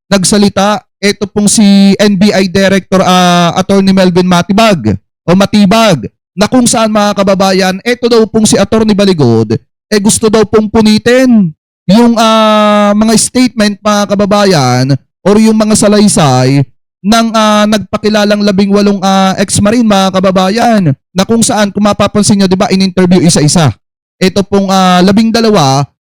nagsalita. Ito pong si NBI Director Attorney Melvin Matibag, na kung saan mga kababayan, ito daw pong si Attorney Baligod, gusto daw pong punitin yung mga statement mga kababayan or yung mga salaysay ng nagpakilalang 18 ex-marine mga kababayan, na kung saan kung mapapansin nyo, di ba, in-interview isa-isa. Ito pong 12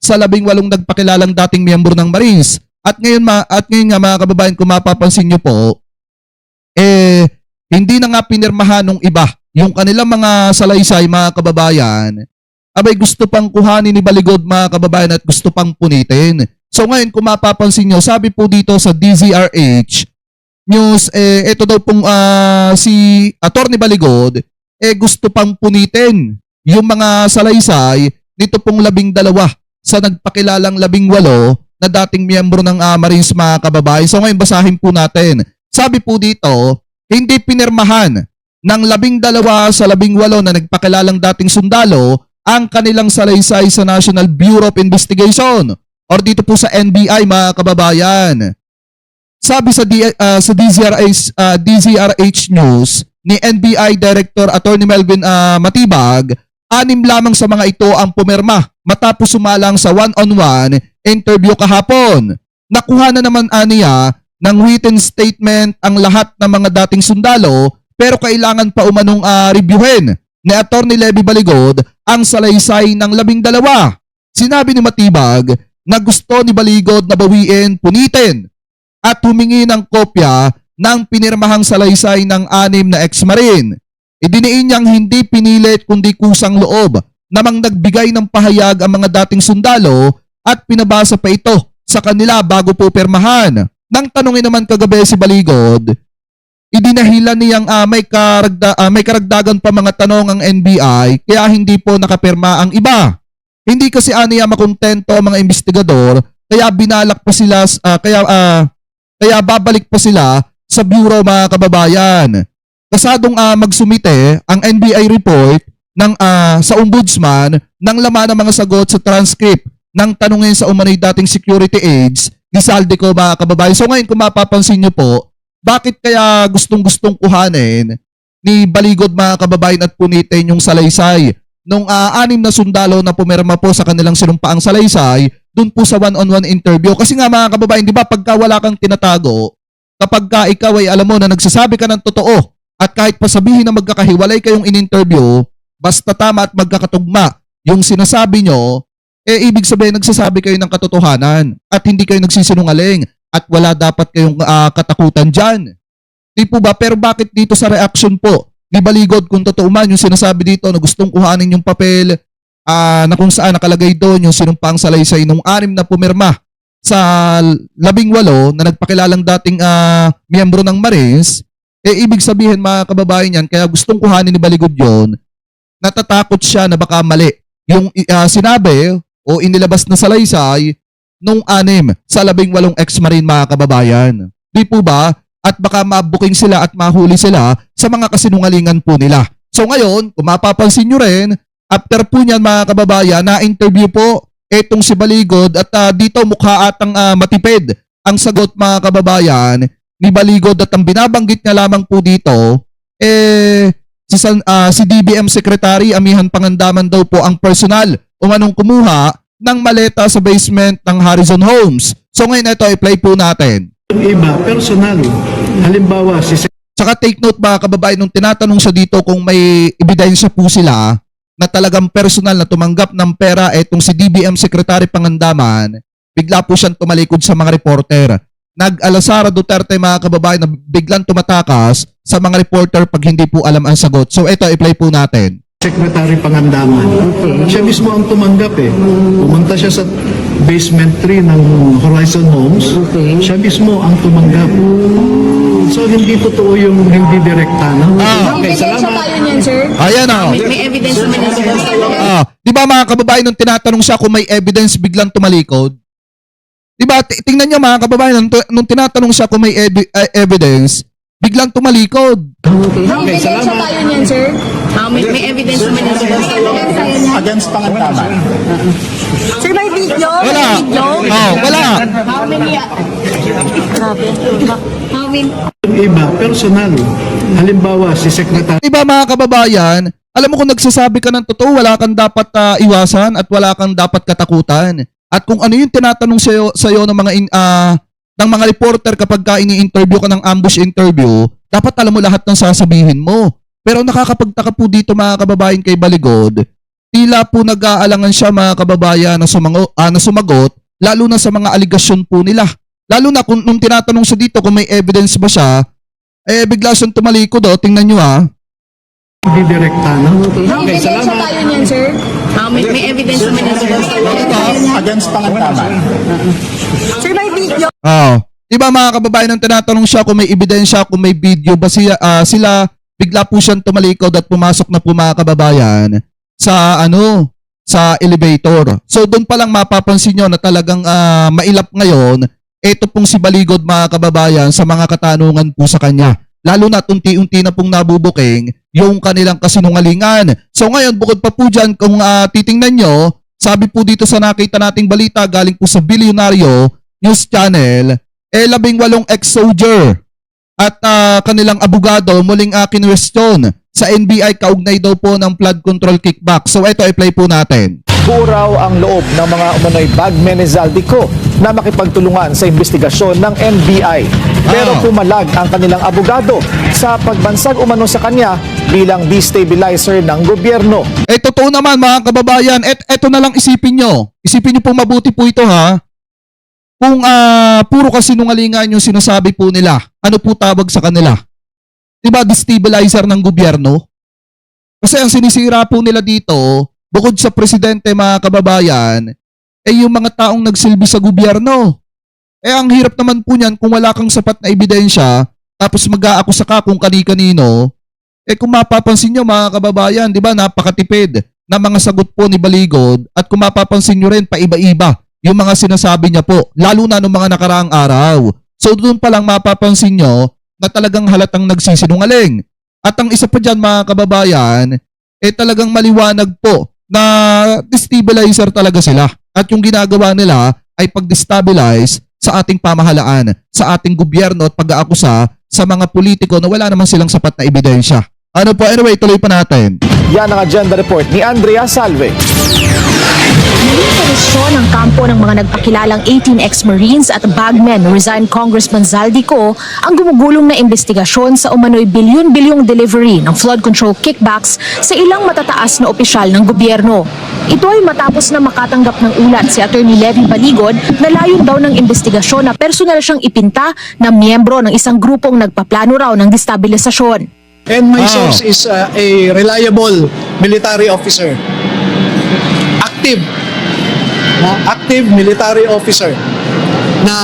sa 18 nagpakilalang dating miyembro ng Marines. At ngayon nga mga kababayan, kung mapapansin nyo po, hindi na nga pinirmahan ng iba yung kanilang mga salaysay mga kababayan. Abay, gusto pang kuhanin ni Baligod mga kababayan at gusto pang punitin. So ngayon, kung mapapansin nyo, sabi po dito sa DZRH News, ito daw pong si Attorney Baligod, gusto pang punitin yung mga salaysay nito pong 12 sa nagpakilalang 18 na dating miyembro ng Marines mga kababayan. So ngayon, basahin po natin. Sabi po dito, hindi pinirmahan ng 12 sa 18 na nagpakilalang dating sundalo ang kanilang salaysay sa National Bureau of Investigation or dito po sa NBI mga kababayan. Sabi sa DZRH News ni NBI Director Attorney Melvin Matibag, 6 lamang sa mga ito ang pumirma matapos sumalang sa one-on-one interview kahapon. Nakuha na naman niya ng written statement ang lahat ng mga dating sundalo, pero kailangan pa umanong reviewin ni Attorney Levy Baligod ang salaysay ng 12. Sinabi ni Matibag na gusto ni Baligod na bawiin, punitin at humingi ng kopya ng pinirmahang salaysay ng 6 na ex-marine. Idiniin niyang hindi pinilit kundi kusang loob namang nagbigay ng pahayag ang mga dating sundalo at pinabasa pa ito sa kanila bago po pirmahan. Nang tanungin naman kagabi si Baligod, idinahilan niyang may karagdagan pa mga tanong ang NBI kaya hindi po nakapirma ang iba. Hindi kasi aniya makontento ang mga investigador kaya binalak pa sila kaya babalik pa sila sa bureau mga kababayan. Kasadong magsumite ang NBI report ng sa ombudsman ng laman ng mga sagot sa transcript ng tanungin sa umanay dating security aides ni Saldico mga kababayan. So ngayon, kung mapapansin nyo po, bakit kaya gustong-gustong kuhanin ni Baligod mga kababayan at punitin yung salaysay nung 6 na sundalo na pumirma po sa kanilang sinumpaang salaysay dun po sa one-on-one interview? Kasi nga mga kababayan, di ba, pagka wala kang tinatago, kapag ka ikaw ay alam mo na nagsasabi ka ng totoo at kahit pa sabihin na magkakahiwalay kayong in-interview, basta tama at magkakatugma yung sinasabi nyo, ibig sabihin nagsasabi kayo ng katotohanan at hindi kayo nagsisinungaling at wala dapat kayong katakutan dyan. Di po ba? Pero bakit dito sa reaction po ni Baligod, kung totoo man yung sinasabi dito na gustong kuhanin yung papel na kung saan nakalagay doon yung sinumpang salaysay nung 6 na pumirma sa 18 na nagpakilalang dating miyembro ng Marines, ibig sabihin mga kababayan yan, kaya gustong kuhanin ni Baligod yon, natatakot siya na baka mali yung sinabi o inilabas na salaysay nung 6 sa 18 ex-marine mga kababayan. Di po ba? At baka mabuking sila at mahuli sila sa mga kasinungalingan po nila. So ngayon, kung mapapansin nyo rin, after po niyan mga kababayan, na-interview po etong si Baligod at dito mukha atang matipid ang sagot mga kababayan ni Baligod at ang binabanggit niya lamang po dito, si DBM Secretary Amihan Pangandaman daw po ang personal umanong kumuha ng maleta sa basement ng Harrison Homes. So ngayon ito, i-play po natin. Yung iba, personal. Halimbawa, Saka take note mga kababayan, nung tinatanong siya dito kung may ebidensya po sila na talagang personal na tumanggap ng pera etong si DBM Secretary Pangandaman, bigla po siyang tumalikod sa mga reporter. Nag-Alasara Duterte mga kababayan na biglang tumatakas sa mga reporter pag hindi po alam ang sagot. So ito, i-play po natin. Secretary Pangandaman. Siya mismo ang tumanggap eh. Pumunta siya sa basement 3 ng Horizon Homes. Siya mismo ang tumanggap. So hindi totoo yung hindi direkta. No? Okay, salamat. Tayo niyan, sir. Ayan o. May evidence naman yan, sir. Di ba mga kababayan, nung tinatanong siya kung may evidence, biglang tumalikod? Di ba? Tingnan niyo mga kababayan, nung tinatanong siya kung may evidence, biglang tumalikod. May ebidensya tayo niyan, sir? May evidence naman yan, sir. Against pangandaman. Sir, may video? Wala. May video? Oh, wala. How many? Grabe. How many? Yung iba, personal. Halimbawa, si Secretary Diba mga kababayan, alam mo kung nagsasabi ka ng totoo, wala kang dapat iwasan at wala kang dapat katakutan. At kung ano yung tinatanong sa'yo ng ng mga reporter kapag ka ini-interview ka ng ambush interview, dapat alam mo lahat ng sasabihin mo. Pero nakakapagtaka po dito mga kababayan kay Baligod, tila po nag-aalangan siya mga kababayan na sumagot, lalo na sa mga aligasyon po nila. Lalo na kung nung tinatanong siya dito kung may evidence ba siya, bigla siyang tumalikod tingnan nyo Didirekta, no? May ebidensya tayo niyan, sir? May evidence naman yan, sir. Against pangandaman. Sir, may video? Diba mga kababayan nang tinatanong siya kung may ebidensya, kung may video ba sila bigla po siyang tumalikod at pumasok na po mga kababayan sa elevator. So doon pa lang mapapansin nyo na talagang mailap ngayon, ito pong si Baligod mga kababayan sa mga katanungan po sa kanya. Lalo na unti-unti na pong nabubuking yung kanilang kasinungalingan. So ngayon, bukod pa po dyan, kung titingnan nyo, sabi po dito sa nakita nating balita galing po sa Bilyonaryo News Channel, 18 ex-soldier at kanilang abogado muling kinwestiyon sa NBI kaugnay daw po ng flood control kickback. So ito, i-play po natin. Buo raw ang loob ng mga umano'y bagmen ni Zaldico na makipagtulungan sa investigasyon ng NBI. Pero pumalag ang kanilang abogado sa pagbansag umano sa kanya bilang destabilizer ng gobyerno. Totoo naman mga kababayan, eto na lang isipin nyo. Isipin nyo po mabuti po ito ha. Kung puro kasinungalingan yung sinasabi po nila, ano po tawag sa kanila? Diba destabilizer ng gobyerno? Kasi ang sinisira po nila dito, bukod sa presidente mga kababayan, yung mga taong nagsilbi sa gobyerno. Ang hirap naman po niyan kung wala kang sapat na ebidensya, tapos mag-aakusa ka kung kani-kanino. Kung mapapansin nyo mga kababayan, di ba napakatipid na mga sagot po ni Baligod at kung mapapansin nyo rin paiba-iba yung mga sinasabi niya po, lalo na noong mga nakaraang araw. So doon pa lang mapapansin nyo na talagang halatang nagsisinungaling. At ang isa pa dyan mga kababayan, talagang maliwanag po na destabilizer talaga sila. At yung ginagawa nila ay pag-destabilize sa ating pamahalaan, sa ating gobyerno at pag-aakusa sa mga politiko na wala naman silang sapat na ebidensya. Ano po, anyway, tuloy pa natin. Yan ang agenda report ni Andrea Salve. Muling komisyon ang kampo ng mga nagpakilalang 18 ex-Marines at bagmen resigned Congressman Zaldico ang gumugulong na investigasyon sa umano'y bilyon-bilyong delivery ng flood control kickbacks sa ilang matataas na opisyal ng gobyerno. Ito ay matapos na makatanggap ng ulat si Atty. Levy Baligod na layon daw ng investigasyon na personal siyang ipinta na miyembro ng isang grupong nagpaplano raw ng destabilisasyon. And my source is a reliable military officer. Active military officer na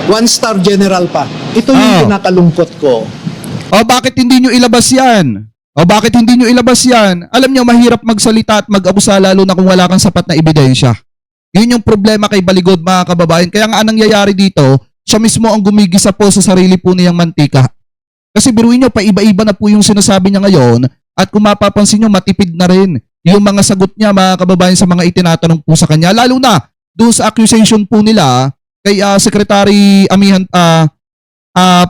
1-star general pa. Ito yung kinakalungkot ko. Bakit hindi nyo ilabas yan? Bakit hindi nyo ilabas yan? Alam nyo, mahirap magsalita at mag-abusa lalo na kung wala kang sapat na ebidensya. Yun yung problema kay Baligod mga kababayan. Kaya nga anong nangyayari dito, siya mismo ang gumigisa po sa sarili po niyang mantika. Kasi biruin nyo, paiba-iba na po yung sinasabi niya ngayon at kung mapapansin nyo, matipid na rin yung mga sagot niya mga kababayan sa mga itinatanong po sa kanya. Lalo na doon sa accusation po nila kay Secretary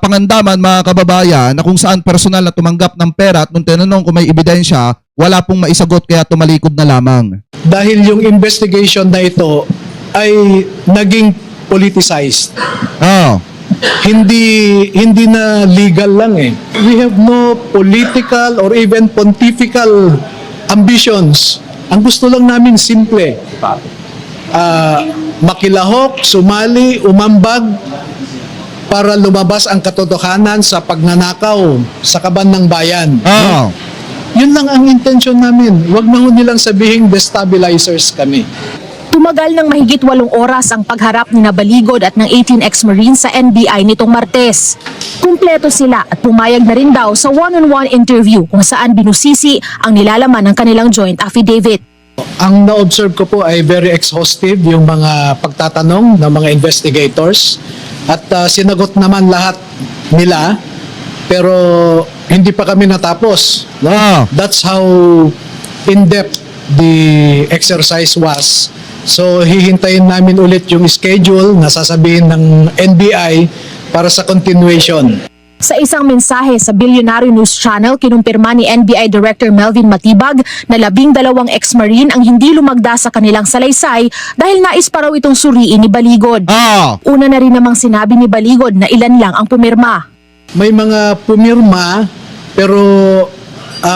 Pangandaman mga kababayan na kung saan personal na tumanggap ng pera at nung tinanong kung may ebidensya, wala pong maisagot kaya tumalikod na lamang. Dahil yung investigation na ito ay naging politicized. Hindi na legal lang eh. We have no political or even pontifical ambitions. Ang gusto lang namin simple. Makilahok, sumali, umambag para lumabas ang katotohanan sa pagnanakaw sa kaban ng bayan. Yun lang ang intention namin. Huwag na ho nilang sabihing destabilizers kami. Tumagal ng mahigit 8 oras ang pagharap ni Baligod at ng 18 ex-Marines sa NBI nitong Martes. Kumpleto sila at pumayag na rin daw sa one-on-one interview kung saan binusisi ang nilalaman ng kanilang joint affidavit. Ang na-observe ko po ay very exhaustive yung mga pagtatanong ng mga investigators at sinagot naman lahat nila. pero hindi pa kami natapos. No? That's how in-depth the exercise was. So hihintayin namin ulit yung schedule na sasabihin ng NBI para sa continuation. Sa isang mensahe sa Billionaire News Channel, kinumpirma ni NBI Director Melvin Matibag na 12 ex-marine ang hindi lumagda sa kanilang salaysay dahil nais pa raw itong suriin ni Baligod. Una na rin namang sinabi ni Baligod na ilan lang ang pumirma. May mga pumirma pero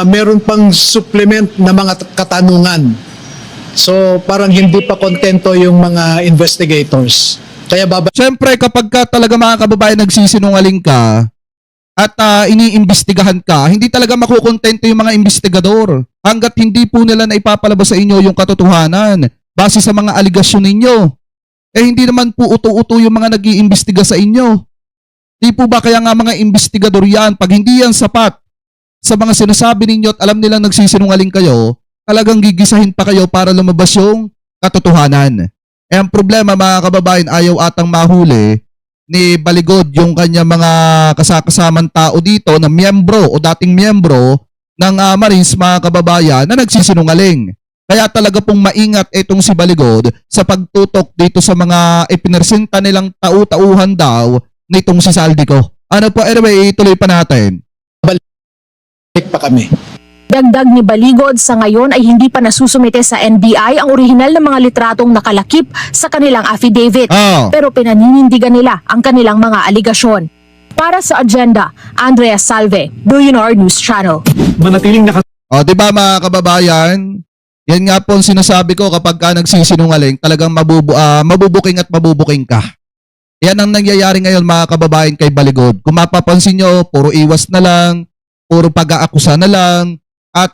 meron pang supplement na mga katanungan. So parang hindi pa kontento yung mga investigators. Kaya Siyempre, kapag ka talaga mga kababayan nagsisinungaling ka at iniimbestigahan ka, hindi talaga makukontento yung mga investigador hanggat hindi po nila na ipapalabas sa inyo yung katotohanan base sa mga aligasyon ninyo. Eh hindi naman po uto-uto yung mga nag-iimbestiga sa inyo. Di po ba kaya nga mga investigador yan, pag hindi yan sapat sa mga sinasabi ninyo at alam nilang nagsisinungaling kayo, talagang gigisahin pa kayo para lumabas yung katotohanan. Eh ang problema mga kababayan, ayaw atang mahuli ni Baligod yung kanya mga kasakasamang tao dito na miyembro o dating miyembro ng Marines mga kababayan na nagsisinungaling. Kaya talaga pong maingat itong si Baligod sa pagtutok dito sa mga ipinresenta nilang tau-tauhan daw nitong si Saldico. Ano po, anyway, ituloy pa natin. balik pa kami. Dagdag ni Baligod, sa ngayon ay hindi pa nasusumite sa NBI ang orihinal na mga litratong nakalakip sa kanilang affidavit. Pero pinaninindigan nila ang kanilang mga aligasyon. Para sa agenda, Andrea Salve, Billionaire News Channel. Manatiling O, di ba mga kababayan? Yan nga po ang sinasabi ko kapag ka nagsisinungaling, talagang mabubuking at mabubuking ka. Yan ang nangyayari ngayon mga kababayan kay Baligod. Kung mapapansin nyo, puro iwas na lang, puro pag-aakusa na lang, at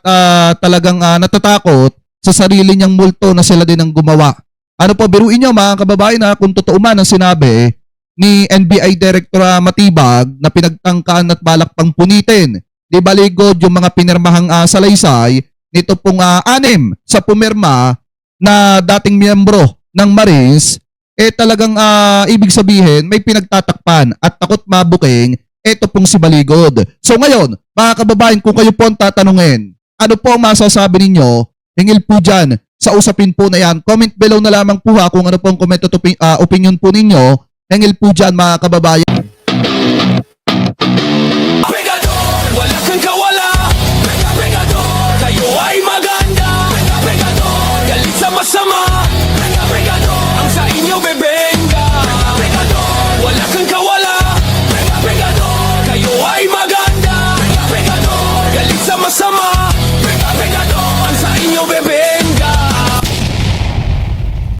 talagang natatakot sa sarili niyang multo na sila din ang gumawa. Ano po, biruin nyo mga kababayan na kung totoo man ang sinabi ni NBI Director Matibag na pinagtangkaan at balak pang punitin di Baligod yung mga pinirmahang salaysay nito pong 6 sa pumirma na dating miyembro ng Marines, eh talagang ibig sabihin may pinagtatakpan at takot mabuking ito pong si Baligod. So ngayon, mga kababayan, kung kayo po ang tatanungin, ano po ang masasabi ninyo? Hingil po dyan sa usapin po na yan. Comment below na lamang po kung ano po ang comment at opinion po ninyo. Hingil po dyan mga kababayan. Regador, wala kang kawala. Regador, kayo ay maganda. Regador, galit sa masama. Regador, ang sa inyo bebenga. Regador, wala kang kawala. Regador, kayo ay maganda. Regador, galit sa masama. Regador, ang sa inyo bebenga.